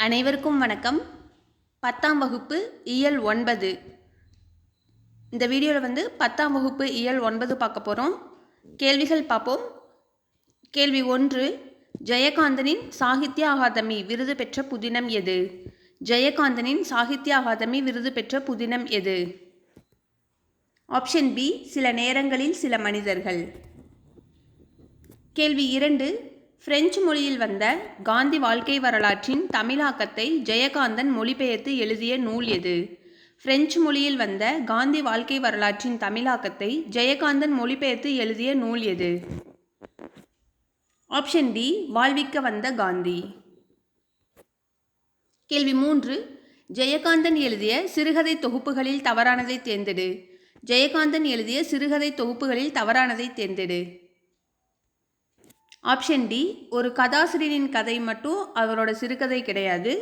அனைவருக்கும் வணக்கம். 10ஆம் வகுப்பு இயல் 9. இந்த வீடியோவில் 10ஆம் வகுப்பு இயல் 9 பார்க்க போகிறோம். கேள்விகள் பார்ப்போம். கேள்வி 1. ஜெயகாந்தனின் சாகித்ய அகாதமி விருது பெற்ற புதினம் எது? ஜெயகாந்தனின் சாகித்ய அகாதமி விருது பெற்ற புதினம் எது? ஆப்ஷன் பி, சில நேரங்களில் சில மனிதர்கள். கேள்வி 2. பிரெஞ்சு மொழியில் வந்த காந்தி வாழ்க்கை வரலாற்றின் தமிழாக்கத்தை ஜெயகாந்தன் மொழிபெயர்த்து எழுதிய நூல் எது? பிரெஞ்சு மொழியில் வந்த காந்தி வாழ்க்கை வரலாற்றின் தமிழாக்கத்தை ஜெயகாந்தன் மொழிபெயர்த்து எழுதிய நூல் எது? ஆப்ஷன் டி, வாழ்விக்க வந்த காந்தி. கேள்வி 3. ஜெயகாந்தன் எழுதிய சிறுகதை தொகுப்புகளில் தவறானதை தேர்ந்தெடு. ஜெயகாந்தன் எழுதிய சிறுகதை தொகுப்புகளில் தவறானதை தேர்ந்தெடு. ஆப்ஷன் டி, ஒரு கதாசிரியரின் கதை மட்டும் அவரோட சிறுகதை கிடையாது.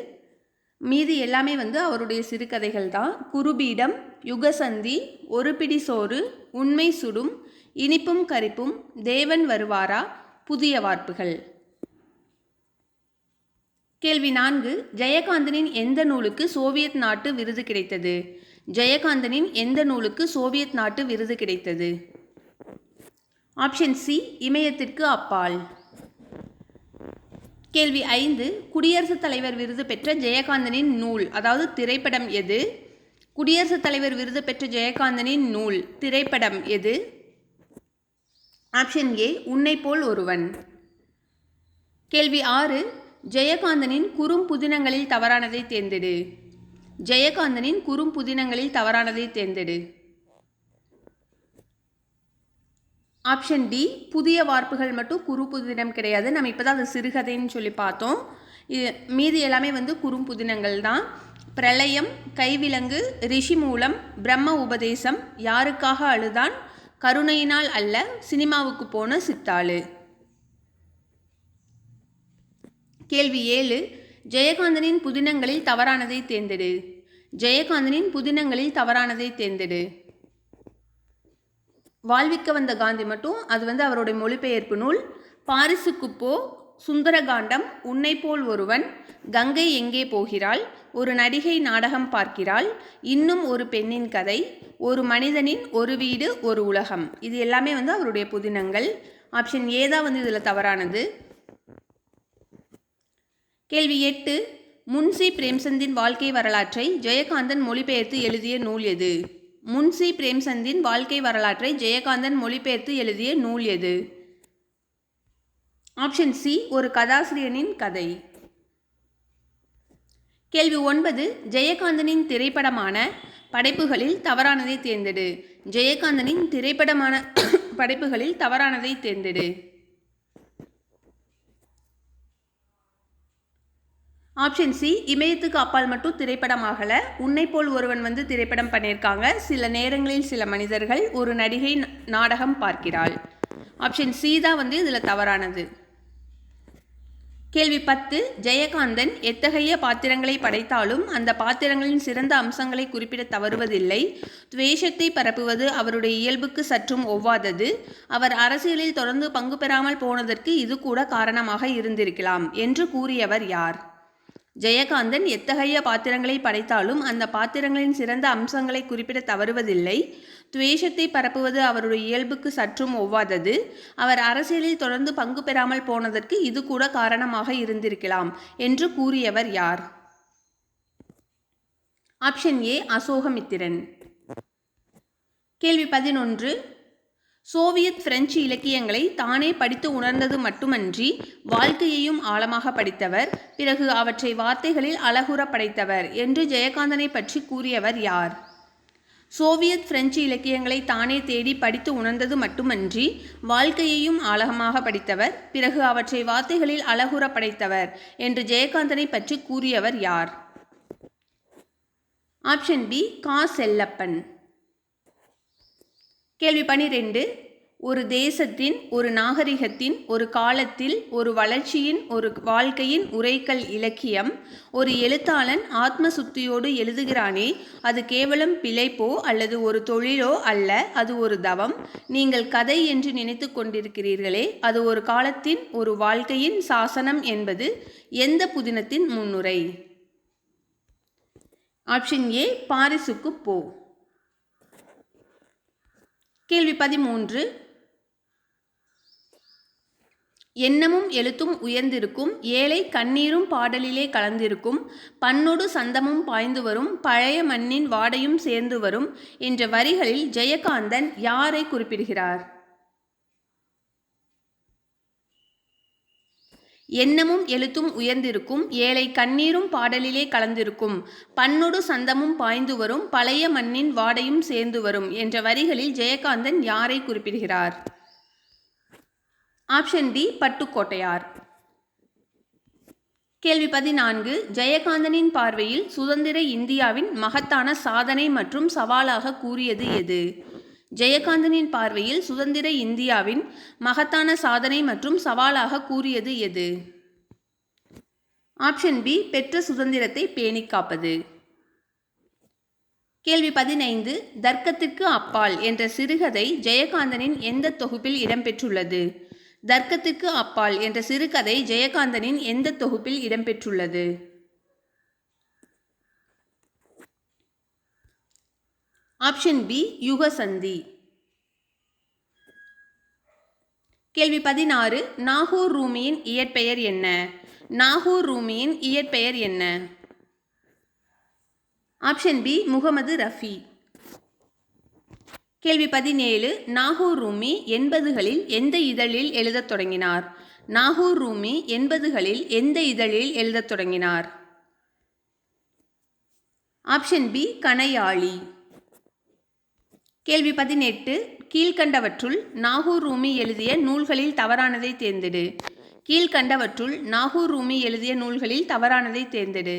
மீதி எல்லாமே அவருடைய சிறுகதைகள் தான். குருபீடம், யுகசந்தி, ஒரு பிடி சோறு, உண்மை சுடும், இனிப்பும் கரிப்பும், தேவன் வருவாரா, புதிய வார்ப்புகள். கேள்வி 4. ஜெயகாந்தனின் எந்த நூலுக்கு சோவியத் நாட்டு விருது கிடைத்தது? ஜெயகாந்தனின் எந்த நூலுக்கு சோவியத் நாட்டு விருது கிடைத்தது? ஆப்ஷன் சி, இமயத்திற்கு அப்பால். கேள்வி 5. குடியரசுத் தலைவர் விருது பெற்ற ஜெயகாந்தனின் நூல் அதாவது திரைப்படம் எது? குடியரசுத் தலைவர் விருது பெற்ற ஜெயகாந்தனின் நூல் திரைப்படம் எது? ஆப்ஷன் ஏ, உன்னை போல் ஒருவன். கேள்வி 6. ஜெயகாந்தனின் குறும்புதினங்களில் தவறானதை தேர்ந்தெடு. ஜெயகாந்தனின் குறும்புதினங்களில் தவறானதை தேர்ந்தெடு. ஆப்ஷன் டி, புதிய வார்ப்புகள் மட்டும் குறும்புதினம் கிடையாது. நம்ம இப்போ தான் அது சிறுகதைன்னு சொல்லி பார்த்தோம். மீதி எல்லாமே குறும்புதினங்கள் தான். பிரளயம், கைவிலங்கு, ரிஷி மூலம், பிரம்ம உபதேசம், யாருக்காக அழுதான், கருணையினால் அல்ல, சினிமாவுக்கு போன சித்தாளு. கேள்வி 7. ஜெயகாந்தனின் புதினங்களில் தவறானதை தேர்ந்தெடு. ஜெயகாந்தனின் புதினங்களில் தவறானதை தேர்ந்தெடு. வாழ்விக்க வந்த காந்தி மட்டும் அது அவருடைய மொழிபெயர்ப்பு நூல். பாரிசுக்கு போ, சுந்தரகாண்டம், உன்னை போல் ஒருவன், கங்கை எங்கே போகிறாள், ஒரு நடிகை நாடகம் பார்க்கிறாள், இன்னும் ஒரு பெண்ணின் கதை, ஒரு மனிதனின் ஒரு வீடு ஒரு உலகம். இது எல்லாமே அவருடைய புதினங்கள். ஆப்ஷன் ஏ தான் இதில் தவறானது. கேள்வி 8. முன்சி பிரேம்சந்தின் வாழ்க்கை வரலாற்றை ஜெயகாந்தன் மொழிபெயர்த்து எழுதிய நூல் எது? முன்சி பிரேம்சந்தின் வாழ்க்கை வரலாற்றை ஜெயகாந்தன் மொழிபெயர்த்து எழுதிய நூல் எது? ஆப்ஷன் சி, ஒரு கதாசிரியனின் கதை. கேள்வி 9. ஜெயகாந்தனின் திரைப்படமான படைப்புகளில் தவறானதை தேர்ந்தெடு. ஜெயகாந்தனின் திரைப்படமான படைப்புகளில் தவறானதை தேர்ந்தெடு. ஆப்ஷன் சி, இமயத்துக்கு அப்பால் மட்டும் திரைப்படமாகலை. உன்னை போல் ஒருவன் திரைப்படம் பண்ணியிருக்காங்க. சில நேரங்களில் சில மனிதர்கள், ஒரு நடிகை நாடகம் பார்க்கிறாள். ஆப்ஷன் சி தான் இதில் தவறானது. கேள்வி 10. ஜெயகாந்தன் எத்தகைய பாத்திரங்களை படைத்தாலும் அந்த பாத்திரங்களின் சிறந்த அம்சங்களை குறிப்பிட தவறுவதில்லை. துவேஷத்தை பரப்புவது அவருடைய இயல்புக்கு சற்றும் ஒவ்வாதது. அவர் அரசியலில் தொடர்ந்து பங்கு பெறாமல் போனதற்கு இது கூட காரணமாக இருந்திருக்கலாம் என்று கூறியவர் யார்? ஜெயகாந்தன் எத்தகைய பாத்திரங்களை படைத்தாலும் அந்த பாத்திரங்களின் சிறந்த அம்சங்களை குறிப்பிட தவறுவதில்லை. துவேஷத்தை பரப்புவது அவருடைய இயல்புக்கு சற்றும் ஒவ்வாதது. அவர் அரசியலில் தொடர்ந்து பங்கு பெறாமல் போனதற்கு இது கூட காரணமாக இருந்திருக்கலாம் என்று கூறியவர் யார்? ஆப்ஷன் ஏ, அசோகமித்திரன். கேள்வி 11. சோவியத் பிரெஞ்சு இலக்கியங்களை தானே படித்து உணர்ந்தது மட்டுமன்றி வாழ்க்கையையும் ஆழமாக படித்தவர், பிறகு அவற்றை வார்த்தைகளில் அழகுற படைத்தவர் என்று ஜெயகாந்தனை பற்றி கூறியவர் யார்? சோவியத் பிரெஞ்சு இலக்கியங்களை தானே தேடி படித்து உணர்ந்தது மட்டுமன்றி வாழ்க்கையையும் ஆழமாக படித்தவர், பிறகு அவற்றை வார்த்தைகளில் அழகுற படைத்தவர் என்று ஜெயகாந்தனை பற்றி கூறியவர் யார்? ஆப்ஷன் பி, கா. செல்லப்பன். கேள்வி 12. ஒரு தேசத்தின், ஒரு நாகரிகத்தின், ஒரு காலத்தில், ஒரு வளர்ச்சியின், ஒரு வாழ்க்கையின் உரைக்கல் இலக்கியம். ஒரு எழுத்தாளன் ஆத்ம சுத்தியோடு எழுதுகிறானே, அது கேவலம் பிழைப்போ அல்லது ஒரு தொழிலோ அல்ல, அது ஒரு தவம். நீங்கள் கதை என்று நினைத்து கொண்டிருக்கிறீர்களே, அது ஒரு காலத்தின், ஒரு வாழ்க்கையின் சாசனம் என்பது எந்த புதினத்தின் முன்னுரை? ஆப்ஷன் ஏ பாரிசுக்கு போ. கேள்வி 13. எண்ணமும் எழுத்தும் உயர்ந்திருக்கும், ஏழை கண்ணீரும் பாடலிலே கலந்திருக்கும், பண்ணொடு சந்தமும் பாய்ந்து வரும், பழைய மண்ணின் வாடையும் சேர்ந்து வரும் என்ற வரிகளில் ஜெயகாந்தன் யாரை குறிப்பிடுகிறார்? எண்ணமும் எழுத்தும் உயர்ந்திருக்கும், ஏழை கண்ணீரும் பாடலிலே கலந்திருக்கும், பண்ணொடு சந்தமும் பாய்ந்து வரும், பழைய மண்ணின் வாடையும் சேர்ந்து வரும் என்ற வரிகளில் ஜெயகாந்தன் யாரை குறிப்பிடுகிறார்? ஆப்ஷன் டி பட்டுக்கோட்டையார். கேள்வி 14. ஜெயகாந்தனின் பார்வையில் சுதந்திர இந்தியாவின் மகத்தான சாதனை மற்றும் சவாலாக கூறியது எது? ஜெயகாந்தனின் பார்வையில் சுதந்திர இந்தியாவின் மகத்தான சாதனை மற்றும் சவாலாக கூறியது எது? ஆப்ஷன் பி பெற்ற சுதந்திரத்தை பேணி காப்பது. கேள்வி 15. தர்க்கத்திற்கு அப்பால் என்ற சிறுகதை ஜெயகாந்தனின் எந்த தொகுப்பில் இடம்பெற்றுள்ளது? தர்க்கத்திற்கு அப்பால் என்ற சிறுகதை ஜெயகாந்தனின் எந்த தொகுப்பில் இடம்பெற்றுள்ளது? ஆப்ஷன் பி யுகசந்தி. கேள்வி 16. நாகூர் ரூமியின் இயற்பெயர் என்ன? நாகூர் ரூமியின் இயற்பெயர் என்ன? Option B Mohammed Rafi. கேள்வி 17. நாகூர் ரூமி 80களில் எந்த இதழில் எழுதத் தொடங்கினார்? நாகூர் ரூமி 80களில் எந்த இதழில் எழுதத் தொடங்கினார்? ஆப்ஷன் பி கணையாளி. கேள்வி 18. கீழ்கண்டவற்றுள் நாகூர் ரூமி எழுதிய நூல்களில் தவறானதை தேர்ந்தெடு. கீழ்கண்டவற்றுள் நாகூர் ரூமி எழுதிய நூல்களில் தவறானதை தேர்ந்தெடு.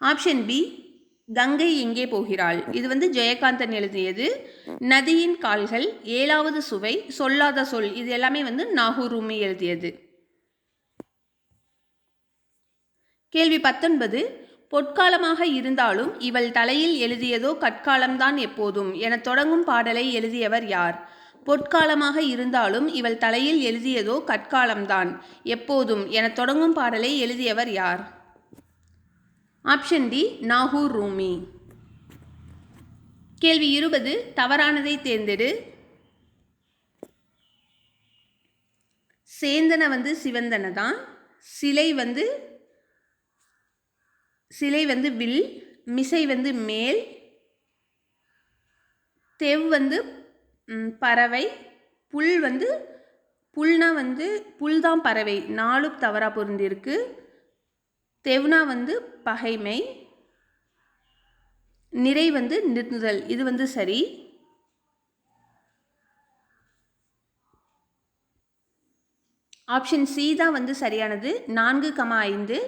ஆப்ஷன் பி கங்கை எங்கே போகிறாள். இது ஜெயகாந்தன் எழுதியது. நதியின் கால்கள், 7வது சுவை, சொல்லாத சொல் இது எல்லாமே நாகூர் ரூமி எழுதியது. கேள்வி 19. பொற்காலமாக இருந்தாலும் இவள் தலையில் எழுதியதோ கற்காலம்தான் எப்போதும் என தொடங்கும் பாடலை எழுதியவர் யார்? பொற்காலமாக இருந்தாலும் இவள் தலையில் எழுதியதோ கற்காலம்தான் எப்போதும் என தொடங்கும் பாடலை எழுதியவர் யார்? Option D Nagore Rumi. கேள்வி 20. தவறானதை தேர்ந்தெடு. சேந்தன சிவந்தன தான். சிலை வில், மிசை மேல், தெவ் பறவை, புல் புல்னா புல்தான் பறவை, 4 தவறா பொருந்திருக்கு. தெவ்னா பகைமை, நிறை நிறுத்துதல் இது சரி. ஆப்ஷன் சி தான் சரியானது. 4,5.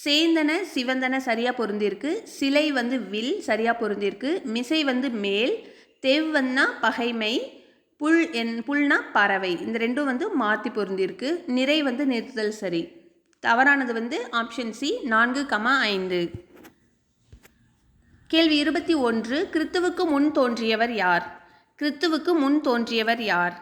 சேந்தன சிவந்தன சரியா பொருந்திருக்கு. சிலை வில் சரியா பொருந்திருக்கு. மிசை மேல், தெவ்னா பகைமை, புல்னா பறவை இந்த ரெண்டும் மாற்றி பொருந்திருக்கு. நிறை நிறுத்துதல் சரி. தவறானது ஆப்ஷன் சி 4,5. கேள்வி 21. கிறித்துவுக்கு முன் தோன்றியவர் யார்? கிறித்துவுக்கு முன் தோன்றியவர் யார்?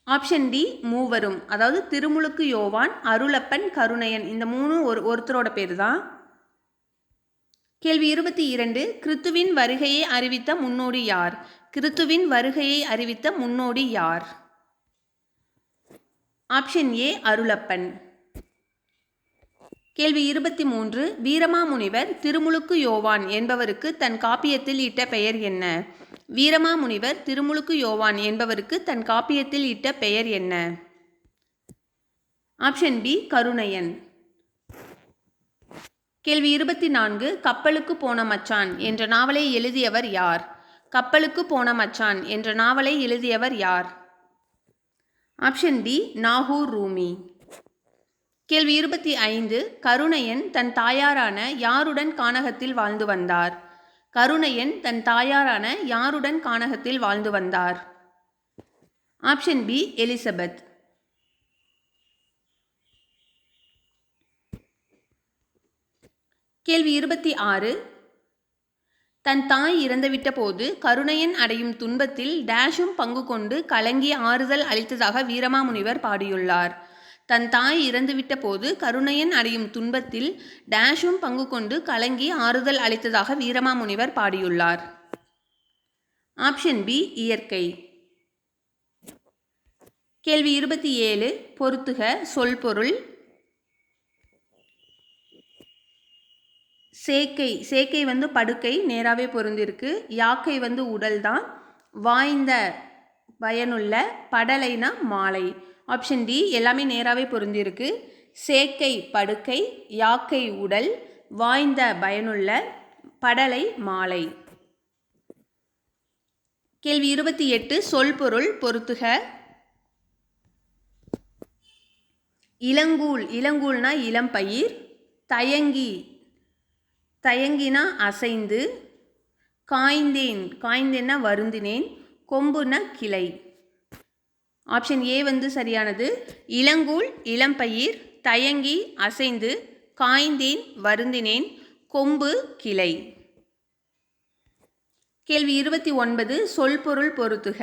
ஆப்ஷன் டி மூவரும். அதாவது திருமுழுக்கு யோவான், அருளப்பன், கருணையன் இந்த 3 ஒருத்தரோட பேர் தான். கேள்வி 22. கிறித்துவின் வருகையை அறிவித்த முன்னோடி யார்? கிறித்துவின் வருகையை அறிவித்த முன்னோடி யார்? ஆப்ஷன் ஏ அருளப்பன். கேள்வி 23. வீரமாமுனிவர் திருமுழுக்கு யோவான் என்பவருக்கு தன் காப்பியத்தில் இட்ட பெயர் என்ன? வீரமாமுனிவர் திருமுழுக்கு யோவான் என்பவருக்கு தன் காப்பியத்தில் இட்ட பெயர் என்ன? ஆப்ஷன் பி கருணையன். கேள்வி 24. கப்பலுக்கு போன மச்சான் என்ற நாவலை எழுதியவர் யார்? கப்பலுக்கு போன மச்சான் என்ற நாவலை எழுதியவர் யார்? Option D Nagore Rumi. கேள்வி 25. கருணையன் தன் தாயாரான யாருடன் கானகத்தில் வாழ்ந்து வந்தார்? கருணையன் தன் தாயாரான யாருடன் கானகத்தில் வாழ்ந்து வந்தார்? Option B Elizabeth. கேள்வி 26. தன் தாய் இறந்துவிட்ட போது கருணையன் அடையும் துன்பத்தில் டேஷும் பங்கு கொண்டு கலங்கி ஆறுதல் அளித்ததாக வீரமாமுனிவர் பாடியுள்ளார். தன் தாய் இறந்துவிட்ட போது கருணையன் அடையும் துன்பத்தில் டேஷும் பங்கு கொண்டு கலங்கி ஆறுதல் அளித்ததாக வீரமாமுனிவர் பாடியுள்ளார். ஆப்ஷன் பி இயற்கை. கேள்வி 27 பொறுத்துக. சொல்பொருள். சேக்கை. சேக்கை படுக்கை, நேராகவே பொருந்திருக்கு. யாக்கை உடல் தான். வாய்ந்த பயனுள்ள. படலைனா மாலை. ஆப்ஷன் டி எல்லாமே நேராகவே பொருந்திருக்கு. சேக்கை படுக்கை, யாக்கை உடல், வாய்ந்த பயனுள்ள, படலை மாலை. கேள்வி 28 சொல்பொருள் பொறுத்துக. இளங்கூழ். இளங்கூழ்னா இளம்பயிர். தயங்கி. தயங்கினா அசைந்து. காய்ந்தேன். காய்ந்தேன்னா வருந்தினேன். கொம்புனா கிளை. ஆப்ஷன் ஏ சரியானது. இளங்கூழ் இளம்பயிர், தயங்கி அசைந்து, காய்ந்தேன் வருந்தினேன், கொம்பு கிளை. கேள்வி 29 சொல்பொருள் பொறுத்துக.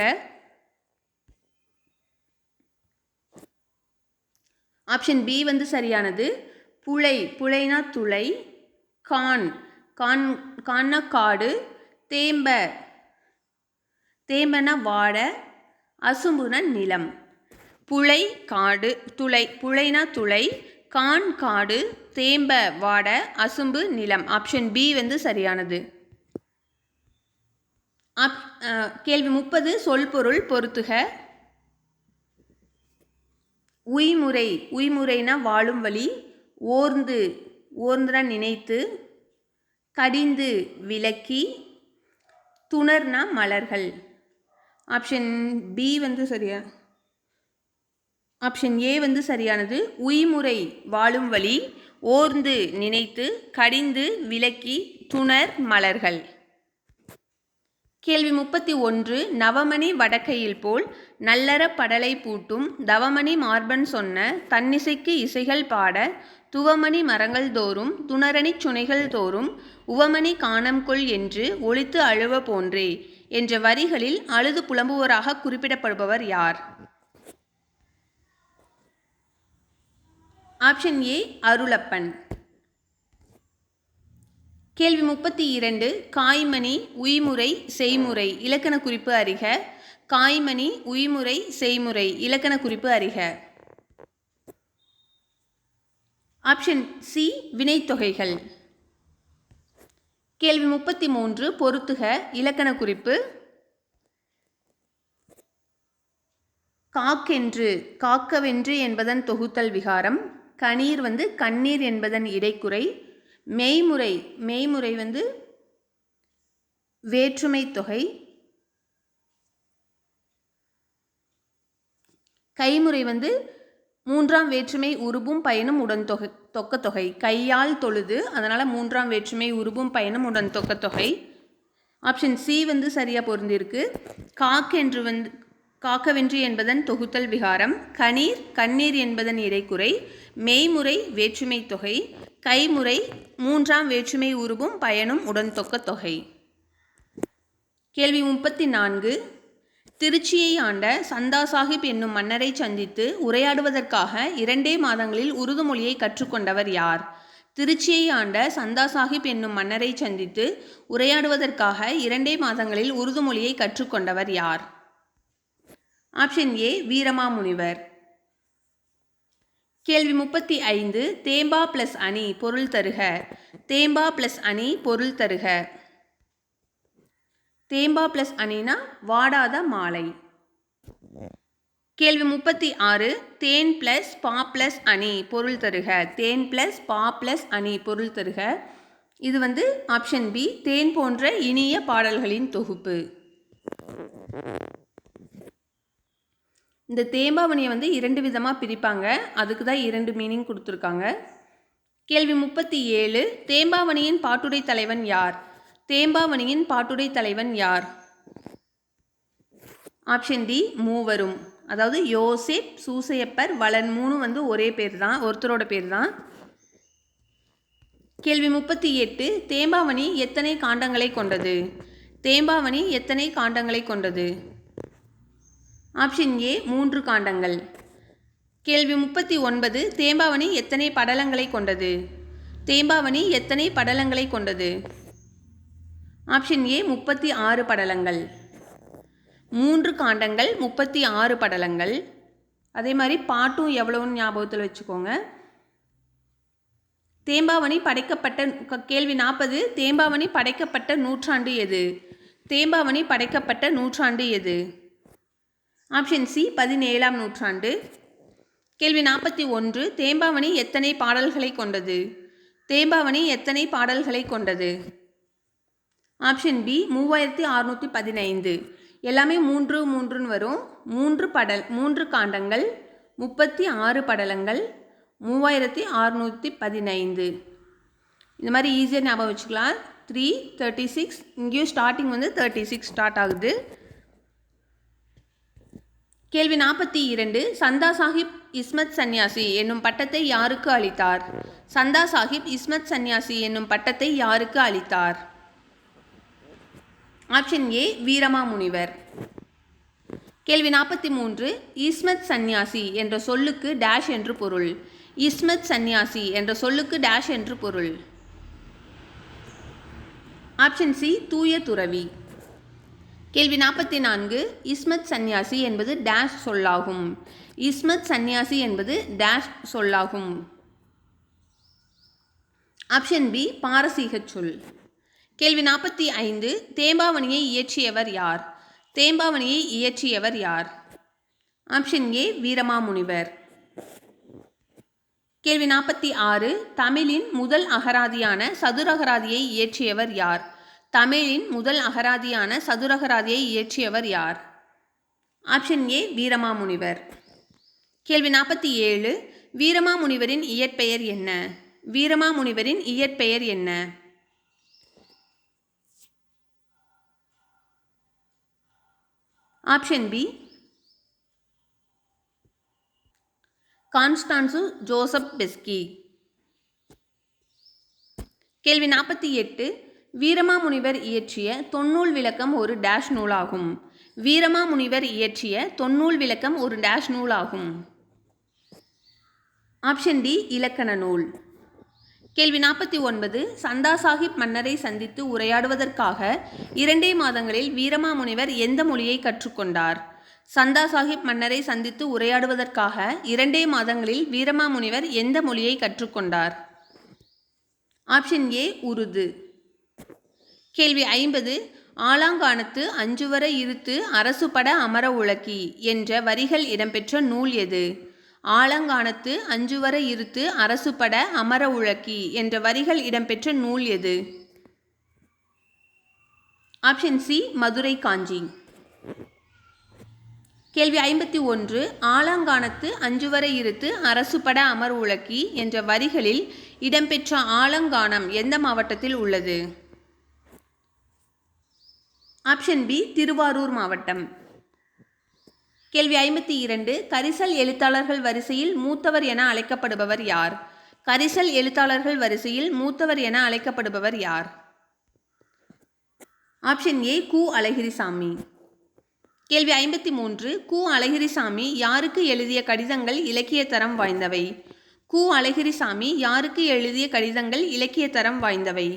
ஆப்ஷன் பி சரியானது. புழை. புழைனா துளை. கான். கான்னா காடு. தேம்ப. தேம்பனா வாட. அசும்புனா நிலம். புழை காடு. துளை. புழைனா துளை. கான் காடு. தேம்ப வாட. அசும்பு நிலம். ஆப்ஷன் பி சரியானது. கேள்வி 30 சொல்பொருள் பொறுத்துக. உய்முறை. உய்முறைனா வாழும் வழி. ஓர்ந்து. ஓர்ந்துனா நினைத்து. கடிந்து விலக்கி. துணர்னா மலர்கள். ஆப்ஷன் பி சரியா. ஆப்ஷன் ஏ சரியானது. உய்முறை வாழும் வழி. ஓர்ந்து நினைத்து. கடிந்து விலக்கி. துணர் மலர்கள். கேள்வி 31 நவமணி வடக்கையில் போல் நல்லற படலை பூட்டும் தவமணி மார்பன் சொன்ன தன்னிசைக்கு இசைகள் பாட துவமணி மரங்கள் தோறும் துணரணி சுனைகள் தோறும் உவமணி காணம்கொள் என்று ஒலித்து அழுவ போன்றே என்ற வரிகளில் அழுது புலம்புவராக குறிப்பிடப்படுபவர் யார்? ஆப்ஷன் ஏ அருளப்பன். கேள்வி 32 காய்மணி உய்முறை செய்முறை இலக்கண குறிப்பு அறிக. காய்மணி உய்முறை செய்முறை இலக்கண குறிப்பு அறிக. ஆப்ஷன் சி வினைத்தொகைகள். கேள்வி 33 பொறுத்துக இலக்கண குறிப்பு. காக்கென்று காக்கவென்று என்பதன் தொகுத்தல் விகாரம். கணீர் கண்ணீர் என்பதன் இடைக்குறை. மெய்முறை மெய்முறை வேற்றுமை தொகை. கைமுறை மூன்றாம் வேற்றுமை உருபும் பயனும் உடன் தொக்கத்தொகை. கையால் தொழுது, அதனால் மூன்றாம் வேற்றுமை உருபும் பயனும் உடன் தொக்கத்தொகை. ஆப்ஷன் சி சரியா பொருந்திருக்கு. காக்கென்று காக்கவென்று என்பதன் தொகுத்தல் விகாரம். கணீர் கண்ணீர் என்பதன் இடைக்குறை. மெய்முறை வேற்றுமை தொகை. கைமுறை மூன்றாம் வேற்றுமை உருபும் பயனும் உடன் தொக்கத்தொகை. கேள்வி 34 திருச்சியை ஆண்ட சந்தா சாஹிப் என்னும் மன்னரை சந்தித்து உரையாடுவதற்காக 2 மாதங்களில் உருது மொழியை கற்றுக்கொண்டவர் யார்? திருச்சியை ஆண்ட சந்தா சாஹிப் என்னும் மன்னரை சந்தித்து உரையாடுவதற்காக 2 மாதங்களில் உருது மொழியை கற்றுக்கொண்டவர் யார்? ஆப்ஷன் ஏ வீரமாமுனிவர். கேள்வி 35 தேம்பா பிளஸ் அணி பொருள் தருக. தேம்பா பிளஸ் அணி பொருள் தருக. தேம்பா பிளஸ் அணினா வாடாத மாலை. கேள்வி 36 தேன் பிளஸ் பா பிளஸ் அணி பொருள் தருக. தேன் பிளஸ் பா பிளஸ் அணி பொருள் தருக. இது ஆப்ஷன் பி தேன் போன்ற இனிய பாடல்களின் தொகுப்பு. இந்த தேம்பாவணியை 2 விதமாக பிரிப்பாங்க. அதுக்கு தான் 2 மீனிங் கொடுத்துருக்காங்க. கேள்வி 37 தேம்பாவணியின் பாட்டுடை தலைவன் யார்? தேம்பாவணியின் பாட்டுடை தலைவன் யார்? ஆப்ஷன் டி மூவரும். அதாவது யோசேப், சூசையப்பர், வளன் 3 ஒரே பேர் தான், ஒருத்தரோட பேர் தான். கேள்வி 38 தேம்பாவணி எத்தனை காண்டங்களை கொண்டது? தேம்பாவணி எத்தனை காண்டங்களை கொண்டது? Option A 3 காண்டங்கள். கேள்வி 39 தேம்பாவணி எத்தனை படலங்களை கொண்டது? தேம்பாவணி எத்தனை படலங்களை கொண்டது? Option A 36 படலங்கள். 3 காண்டங்கள் 36 படலங்கள். அதே மாதிரி பாட்டும் எவ்வளோன்னு ஞாபகத்தில் வச்சுக்கோங்க. தேம்பாவணி படைக்கப்பட்ட கேள்வி 40 தேம்பாவணி படைக்கப்பட்ட நூற்றாண்டு எது? தேம்பாவணி படைக்கப்பட்ட நூற்றாண்டு எது? ஆப்ஷன் சி 17ஆம் நூற்றாண்டு. கேள்வி 41 தேம்பாவணி எத்தனை பாடல்களை கொண்டது? தேம்பாவணி எத்தனை பாடல்களை கொண்டது? Option B 3615. எல்லாமே 3 வரும். 3 காண்டங்கள் 36 படலங்கள் 3615. இந்த மாதிரி ஈஸியாக ஞாபகம் வச்சுக்கலாம். 3 36 இங்கேயும் ஸ்டார்டிங் 36 ஸ்டார்ட் ஆகுது. கேள்வி 42 சந்தா சாஹிப் இஸ்மத் சன்னியாசி என்னும் பட்டத்தை யாருக்கு அளித்தார்? சந்தா சாஹிப் இஸ்மத் சன்னியாசி என்னும் பட்டத்தை யாருக்கு அளித்தார்? ஆப்ஷன் ஏ வீரமாமுனிவர். கேள்வி 43 இஸ்மத் சன்னியாசி என்ற சொல்லுக்கு டேஷ் என்று பொருள்? இஸ்மத் சன்னியாசி என்ற சொல்லுக்கு டேஷ் என்று பொருள்? ஆப்ஷன் சி தூய துறவி. கேள்வி 44 இஸ்மத் சன்னியாசி என்பது டேஷ் சொல்லாகும்? இஸ்மத் சன்னியாசி என்பது டேஷ் சொல்லாகும்? ஆப்ஷன் பி பாரசீக சொல். கேள்வி 45 தேம்பாவணியை இயற்றியவர் யார்? தேம்பாவணியை இயற்றியவர் யார்? ஆப்ஷன் ஏ வீரமாமுனிவர். கேள்வி 46 தமிழின் முதல் அகராதியான சதுரகராதியை இயற்றியவர் யார்? தமிழின் முதல் அகராதியான சதுரகராதியை இயற்றியவர் யார்? ஆப்ஷன் ஏ வீரமாமுனிவர். கேள்வி 47 வீரமாமுனிவரின் இயற்பெயர் என்ன? வீரமாமுனிவரின் இயற்பெயர் என்ன? Option B Constanzo Joseph Beschi. கேள்வி 48 வீரமாமுனிவர் இயற்றிய தொன்னூல் விளக்கம் ஒரு டேஷ் நூலாகும்? வீரமாமுனிவர் இயற்றிய தொன்னூல் விளக்கம் ஒரு டேஷ் நூலாகும்? ஆப்ஷன் டி இலக்கண நூல். கேள்வி 49 சந்தா சாஹிப் மன்னரை சந்தித்து உரையாடுவதற்காக 2 மாதங்களில் வீரமாமுனிவர் எந்த மொழியை கற்றுக்கொண்டார்? சந்தா சாஹிப் மன்னரை சந்தித்து உரையாடுவதற்காக 2 மாதங்களில் வீரமாமுனிவர் எந்த மொழியை கற்றுக்கொண்டார்? Option A Urdu. கேள்வி 50 ஆலாங்கானத்து அஞ்சுவர இருத்து அரசுபட அமர உலக்கி என்ற வரிகள் இடம்பெற்ற நூல் எது? ஆலங்கானத்து அஞ்சுவர இருத்து அரசுபட அமர உலக்கி என்ற வரிகள் இடம்பெற்ற நூல் எது? ஆப்ஷன் சி மதுரை காஞ்சி. கேள்வி 51 ஆலங்கானத்து அஞ்சுவர இருத்து அரசுபட அமர் உலக்கி என்ற வரிகளில் இடம்பெற்ற ஆலங்கானம் எந்த மாவட்டத்தில் உள்ளது? ஆப்ஷன் பி திருவாரூர் மாவட்டம். கேள்வி 52 கரிசல் எழுத்தாளர்கள் வரிசையில் மூத்தவர் என அழைக்கப்படுபவர் யார்? கரிசல் எழுத்தாளர்கள் வரிசையில் மூத்தவர் என அழைக்கப்படுபவர் யார்? ஆப்ஷன் ஏ கு அழகிரிசாமி. கேள்வி 53 கு அழகிரிசாமி யாருக்கு எழுதிய கடிதங்கள் இலக்கிய தரம் வாய்ந்தவை? கு அழகிரிசாமி யாருக்கு எழுதிய கடிதங்கள் இலக்கிய தரம் வாய்ந்தவை?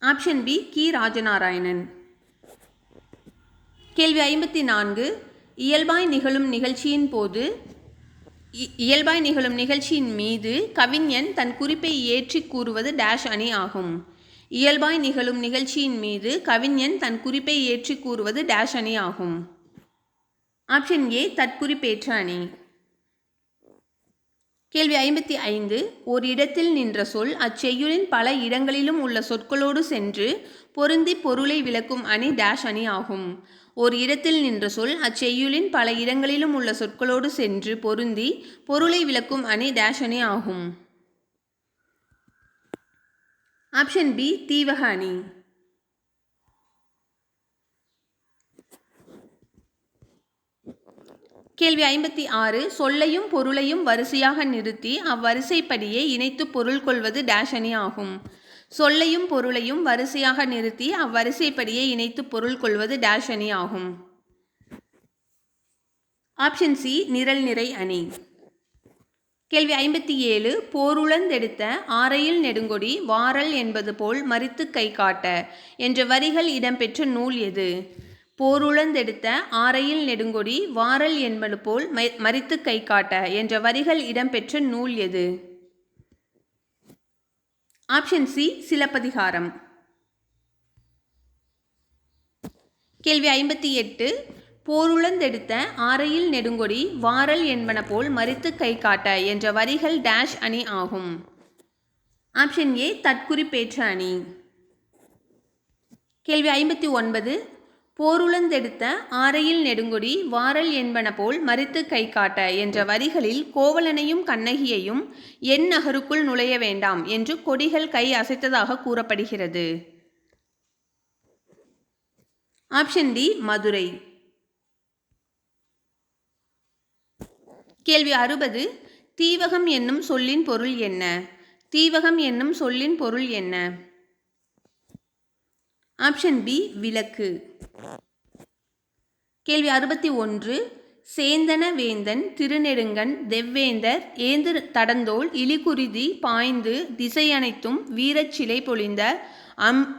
ஆப்ஷன் பி கி ராஜநாராயணன். கேள்வி 54 இயல்பாய் நிகழும் நிகழ்ச்சியின் மீது கவிஞன் தன் குறிப்பை ஏற்றி கூறுவது டேஷ் அணி ஆகும்? இயல்பாய் நிகழும் நிகழ்ச்சியின் மீது கவிஞன் தன் குறிப்பை ஏற்றி கூறுவது டேஷ் அணி ஆகும்? ஆப்ஷன் ஏ தற்குறிப்பேற்ற அணி. கேள்வி 55 ஒரு இடத்தில் நின்ற சொல் அச்செய்யுளின் பல இடங்களிலும் உள்ள சொற்களோடு சென்று பொருந்தி பொருளை விளக்கும் அணி டேஷ் அணி ஆகும்? ஒரு இடத்தில் நின்ற சொல் அச்செய்யுளின் பல இடங்களிலும் உள்ள சொற்களோடு சென்று பொருந்தி பொருளை விளக்கும் அணி டேஷ் அணி ஆகும்? ஆப்ஷன் பி தீவக அணி. கேள்வி 56 சொல்லையும் பொருளையும் வரிசையாக நிறுத்தி அவ்வரிசைப்படியே இணைத்து பொருள் கொள்வது டேஷ் அணி ஆகும்? சொல்லையும் பொருளையும் வரிசையாக நிறுத்தி அவ்வரிசைப்படியே இணைத்து பொருள் கொள்வது டேஷ் அணி ஆகும்? ஆப்ஷன் சி நிரல் நிறை அணி. கேள்வி 57 போருளந்தெடுத்த ஆரையில் நெடுங்கொடி வாரல் என்பது போல் மறித்து கை காட்ட என்ற வரிகள் இடம்பெற்ற நூல் எது? போருளந்தெடுத்த ஆரையில் நெடுங்கொடி வாரல் என்பது போல் மறித்து கை காட்ட என்ற வரிகள் இடம்பெற்ற நூல் எது? Option C Silappathikaram. கேள்வி 58 போருளந்தெடுத்த ஆரையில் நெடுங்கொடி வாரல் என்பன போல் மறித்து கை காட்ட என்ற வரிகள் டேஷ் அணி ஆகும்? ஆப்ஷன் ஏ தற்குறிப்பேற்ற அணி. கேள்வி 59 போருளந்தெடுத்த ஆரையில் நெடுங்கொடி வாரல் என்பன போல் மறித்து கை காட்ட என்ற வரிகளில் கோவலனையும் கண்ணகியையும் என் நகருக்குள் நுழைய வேண்டாம் என்று கொடிகள் கை அசைத்ததாக கூறப்படுகிறது? Option D Madurai. கேள்வி 60 தீவகம் என்னும் சொல்லின் பொருள் என்ன? தீவகம் என்னும் சொல்லின் பொருள் என்ன? ஆப்ஷன் பி விளக்கு. கேள்வி 61 சேந்தன வேந்தன் திருநெடுங்கண் தெவ்வேந்தர் ஏந்து தடந்தோள் இலிகுருதி பாய்ந்து திசையனைத்தும் வீரச்சிலை பொழிந்த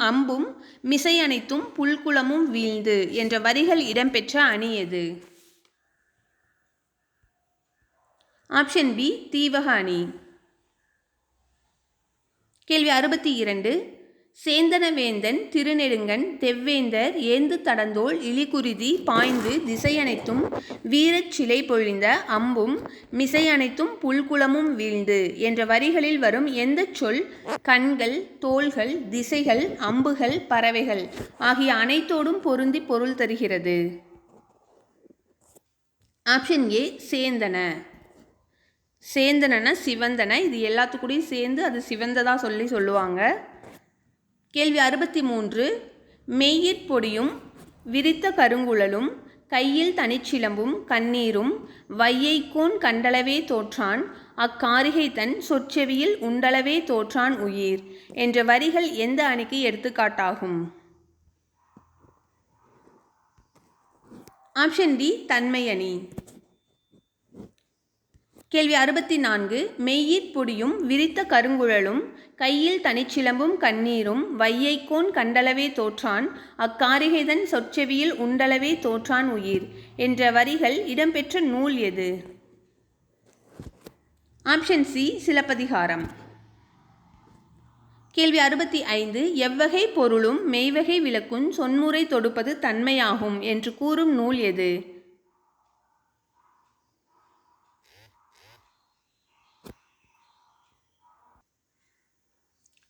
அம்பும் மிசையனைத்தும் புல்குளமும் வீழ்ந்து என்ற வரிகள் இடம்பெற்ற அணி எது? ஆப்ஷன் பி தீவக அணி. கேள்வி 62 சேந்தன வேந்தன் திருநெடுங்கண் தெவ்வேந்தர் ஏந்து தடந்தோள் இலிகுருதி பாய்ந்து திசையனைத்தும் வீரச்சிலை பொழிந்த அம்பும் மிசையனைத்தும் புல்குளமும் வீழ்ந்து என்ற வரிகளில் வரும் எந்த சொல் கண்கள் தோள்கள் திசைகள் அம்புகள் பறவைகள் ஆகிய அனைத்தோடும் பொருந்தி பொருள் தருகிறது? Option A சேந்தன. சேந்தன சிவந்தன, இது எல்லாத்துக்கூடையும் சேர்ந்து அது சிவந்ததாக சொல்லுவாங்க. கேள்வி 63 மெய்யிற் பொடியும் விரித்த கருங்குழலும் கையில் தனிச்சிலம்பும் கண்ணீரும் வையைக்கோன் கண்டளவே தோற்றான் அக்காரிகை தன் சொற்செவியில் உண்டளவே தோற்றான் உயிர் என்ற வரிகள் எந்த அணிக்கு எடுத்துக்காட்டாகும்? ஆப்ஷன் டி தன்மை அணி. கேள்வி 64 மெய்யிற் பொடியும் விரித்த கருங்குழலும் கையில் தனிச்சிலம்பும் கண்ணீரும் வையைக்கோன் கண்டளவே தோற்றான் அக்காரிகைதன் சொற்செவியில் உண்டளவே தோற்றான் உயிர் என்ற வரிகள் இடம்பெற்ற நூல் எது? Option C Silappathikaram. கேள்வி 65 எவ்வகை பொருளும் மெய்வகை விளக்குஞ் சொன்முறை தொடுப்பது தன்மையாகும் என்று கூறும் நூல் எது?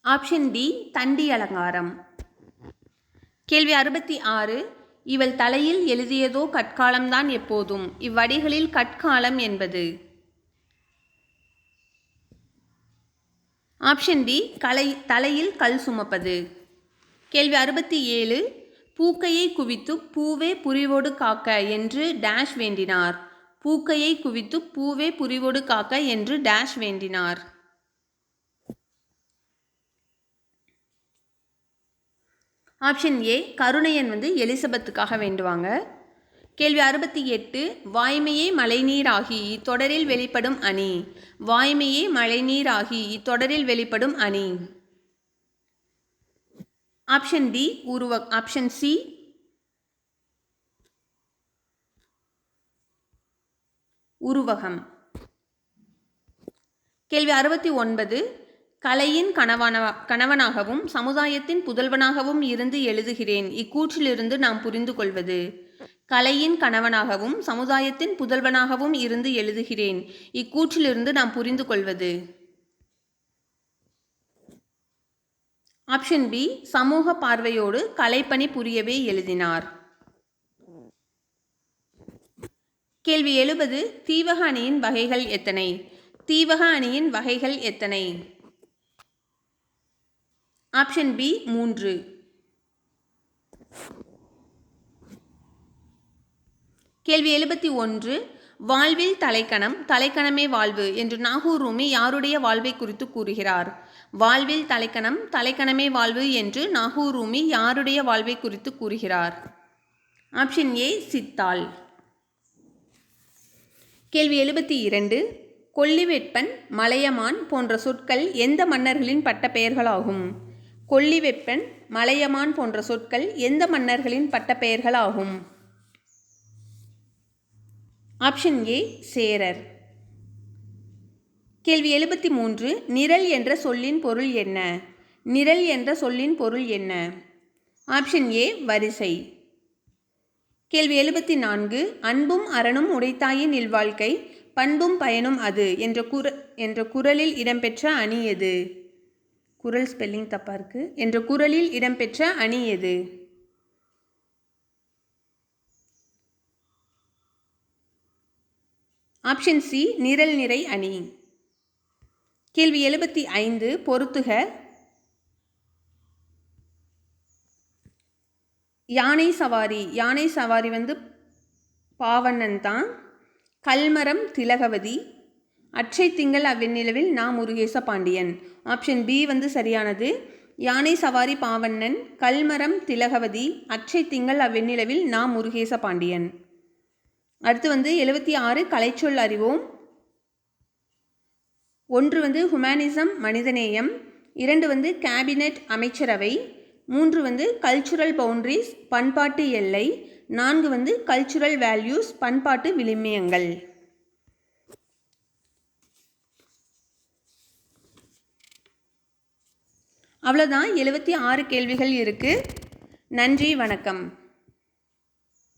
ஆப்ஷன் டி தண்டி அலங்காரம். கேள்வி 66 இவள் தலையில் எழுதியதோ கற்காலம்தான் எப்போதும் இவ்வடிகளில் கற்காலம் என்பது? ஆப்ஷன் டி தலையில் கல் சுமப்பது. கேள்வி 67 பூக்கையை குவித்து பூவே புரிவோடு காக்க என்று டேஷ் வேண்டினார்? பூக்கையை குவித்து பூவே புரிவோடு காக்க என்று டேஷ் வேண்டினார்? ஆப்ஷன் ஏ கருணையன் எலிசபெத்துக்காக வேண்டுவாங்க. கேள்வி 68 வாய்மையே மழைநீராகி இத்தொடரில் வெளிப்படும் அணி? வாய்மையே மழைநீராகி இத்தொடரில் வெளிப்படும் அணி? ஆப்ஷன் டி ஆப்ஷன் சி உருவகம். கேள்வி 69 கலையின் கணவனாகவும் சமுதாயத்தின் புதல்வனாகவும் இருந்து எழுதுகிறேன் இக்கூற்றிலிருந்து நாம் புரிந்து கொள்வது? கலையின் கணவனாகவும் சமுதாயத்தின் புதல்வனாகவும் இருந்து எழுதுகிறேன் இக்கூற்றிலிருந்து நாம் புரிந்து கொள்வது? ஆப்ஷன் பி சமூக பார்வையோடு கலைப்பணி புரியவே எழுதினார். கேள்வி 70 தீவக அணியின் வகைகள் எத்தனை? தீவக அணியின் வகைகள் எத்தனை? Option B 3. கேள்வி 71 வாழ்வில் தலைக்கணம் தலைக்கணமே வாழ்வு என்று நாகூர் ரூமி யாருடைய வாழ்வை குறித்து கூறுகிறார்? வாழ்வில் தலைக்கணம் தலைக்கணமே வாழ்வு என்று நாகூர் ரூமி யாருடைய வாழ்வை குறித்து கூறுகிறார்? ஆப்ஷன் ஏ சித்தால். கேள்வி 72 கொல்லிவெப்பன், மலையமான் போன்ற சொற்கள் எந்த மன்னர்களின் பட்டப்பெயர்களாகும்? கொல்லிவெப்பன், மலையமான் போன்ற சொற்கள் எந்த மன்னர்களின் பட்டப்பெயர்களாகும்? ஆப்ஷன் ஏ சேரர். கேள்வி 73. நிரல் என்ற சொல்லின் பொருள் என்ன? நிரல் என்ற சொல்லின் பொருள் என்ன? ஆப்ஷன் ஏ வரிசை. கேள்வி 74. அன்பும் அறனும் உடைத்தாயின் இல்வாழ்க்கை பண்பும் பயனும் அது என்ற குறளில் இடம்பெற்ற அணி எது? குறள் ஸ்பெல்லிங் தப்பா இருக்கு. என்ற குறளில் இடம்பெற்ற அணி எது? ஆப்ஷன் சி நிரல் நிறை அணி. கேள்வி 75. பொறுத்துக. யானை சவாரி. யானை சவாரி பாவண்ணன் தான். கல்மரம் திலகவதி. அற்றை திங்கள் அவ்வெண்ணிலவில் நா. முருகேச பாண்டியன். ஆப்ஷன் பி சரியானது. யானை சவாரி பாவண்ணன், கல்மரம் திலகவதி, அற்றை திங்கள் அவ்வெண்ணிலவில் நா. முருகேச பாண்டியன். அடுத்து 76. கலைச்சொல் அறிவோம். 1 ஹுமானிசம் மனிதநேயம், 2 கேபினெட் அமைச்சரவை, 3 கல்ச்சுரல் பவுண்டரிஸ் பண்பாட்டு எல்லை, 4 கல்ச்சுரல் வேல்யூஸ் பண்பாட்டு விழுமியங்கள். அவ்வளோதான். 76 கேள்விகள் இருக்குது. நன்றி, வணக்கம்.